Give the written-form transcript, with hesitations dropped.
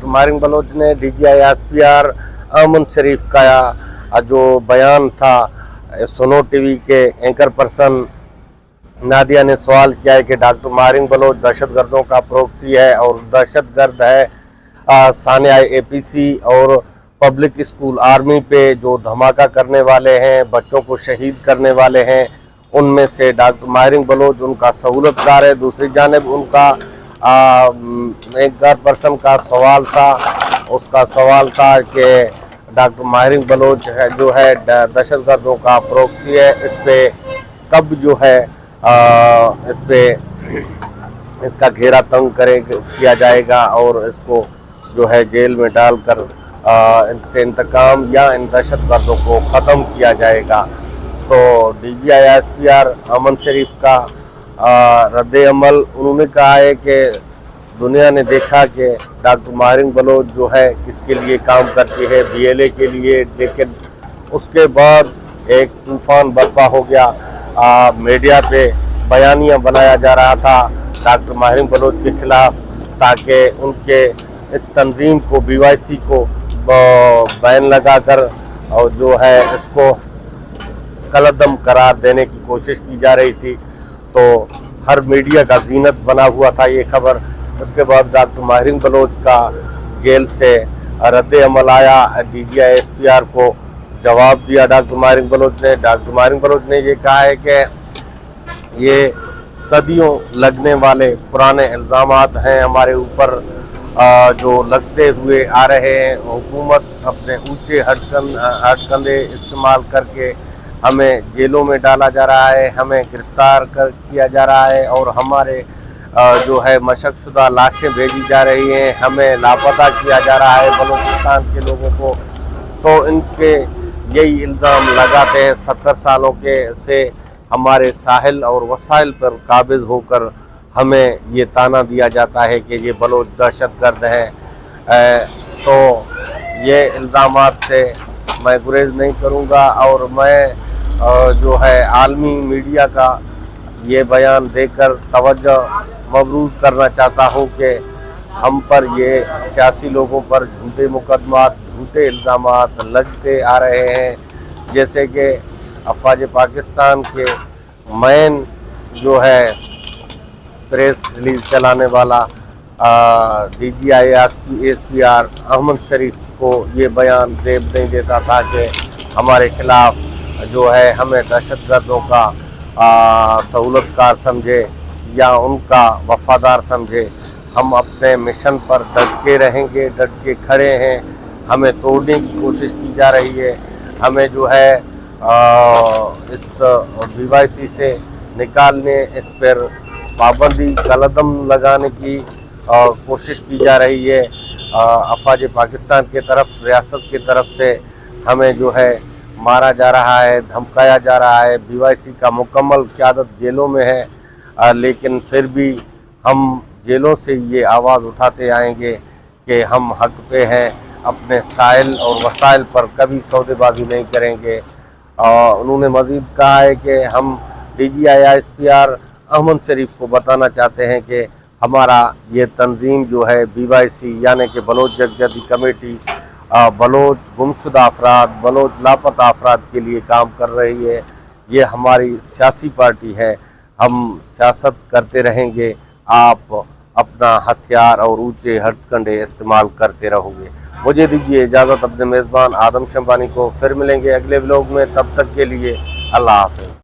Doctor Maring Bloch ने DGI-SPR Ahmad शरीफ का जो बयान था, सुनो टीवी के एंकर पर्सन नादिया ने सवाल किया है कि डॉक्टर मारिंग बलोच दहशतगर्दों का प्रोक्सी है और दहशतगर्द है। सानिया APC और पब्लिक स्कूल आर्मी पे जो धमाका करने वाले हैं, बच्चों को शहीद करने वाले हैं, उनमें से डॉक्टर मारिंग बलोच उनका सहूलतकार है। दूसरी जानिब उनका एक पर्सन का सवाल था, उसका सवाल था कि डॉक्टर मारिंग बलोच है जो है दहशतगर्दों का प्रोक्सी है, इस पे कब जो है इस पे इसका घेरा तंग किया जाएगा और इसको जो है जेल में डालकर इनसे इंतकाम या इन दहशतगर्दों को ख़त्म किया जाएगा। तो DGI-SPR अहमद शरीफ का रद्द अमल, उन्होंने कहा है कि दुनिया ने देखा कि डॉक्टर मारिंग बलोच जो है किसके लिए काम करती है, BLA के लिए, लेकिन उसके बाद एक तूफान बर्पा हो गया। मीडिया पे बयानियाँ बनाया जा रहा था डॉक्टर मारिंग बलोच के खिलाफ, ताकि उनके इस तंजीम को BYC को बैन लगाकर और जो है इसको कलअदम करार देने की कोशिश की जा रही थी। तो हर मीडिया का जीनत बना हुआ था ये खबर। उसके बाद डॉक्टर मारिंग बलोच का जेल से रद्द अमल आया। DGI-SPR को जवाब दिया डॉक्टर मारिंग बलोच ने। डॉक्टर मारिंग बलोच ने ये कहा है कि ये सदियों लगने वाले पुराने इल्ज़ामात हैं हमारे ऊपर, जो लगते हुए आ रहे हैं। हुकूमत अपने ऊंचे हथकंडे इस्तेमाल करके हमें जेलों में डाला जा रहा है, हमें गिरफ्तार किया जा रहा है और हमारे जो है मशक़शुदा लाशें भेजी जा रही हैं, हमें लापता किया जा रहा है बलूचिस्तान के लोगों को। तो इनके यही इल्ज़ाम लगाते हैं 70 सालों के से हमारे साहिल और वसाइल पर काबिज़ होकर हमें ये ताना दिया जाता है कि ये बलोच दहशतगर्द हैं। तो ये इल्ज़ामात से मैं गुरेज नहीं करूँगा और मैं जो है आलमी मीडिया का ये बयान देकर तवज्जो मबरूज़ करना चाहता हूँ कि हम पर ये सियासी लोगों पर झूठे मुकदमात, झूठे इल्ज़ामात लगते आ रहे हैं। जैसे कि अफवाज पाकिस्तान के मेन जो है प्रेस रिलीज़ चलाने वाला DGI-SPR अहमद शरीफ को ये बयान ज़ेब नहीं देता था कि हमारे खिलाफ जो है हमें दहशतगर्दों का सहूलतकार समझे या उनका वफादार समझे। हम अपने मिशन पर डट के रहेंगे, डट के खड़े हैं। हमें तोड़ने की कोशिश की जा रही है, हमें जो है इस BYC से निकालने, इस पर पाबंदी कलअदम लगाने की कोशिश की जा रही है। अफवाज पाकिस्तान के तरफ, रियासत की तरफ से हमें जो है मारा जा रहा है, धमकाया जा रहा है। BYC का मुकम्मल क़यादत जेलों में है, लेकिन फिर भी हम जेलों से ये आवाज़ उठाते आएंगे कि हम हक पे हैं, अपने साहिल और वसाइल पर कभी सौदेबाजी नहीं करेंगे। उन्होंने मज़ीद कहा है कि हम DGI-SPR अहमद शरीफ को बताना चाहते हैं कि हमारा ये तंजीम जो है BYC यानी कि बलोच यकजहती कमेटी बलोच गुमशुदा अफराद, बलोच लापता अफराद के लिए काम कर रही है। ये हमारी सियासी पार्टी है, हम सियासत करते रहेंगे, आप अपना हथियार और ऊंचे हथकंडे इस्तेमाल करते रहोगे। मुझे दीजिए इजाज़त, अपने मेज़बान आदम शंबानी को। फिर मिलेंगे अगले व्लॉग में, तब तक के लिए अल्लाह हाफ़िज़।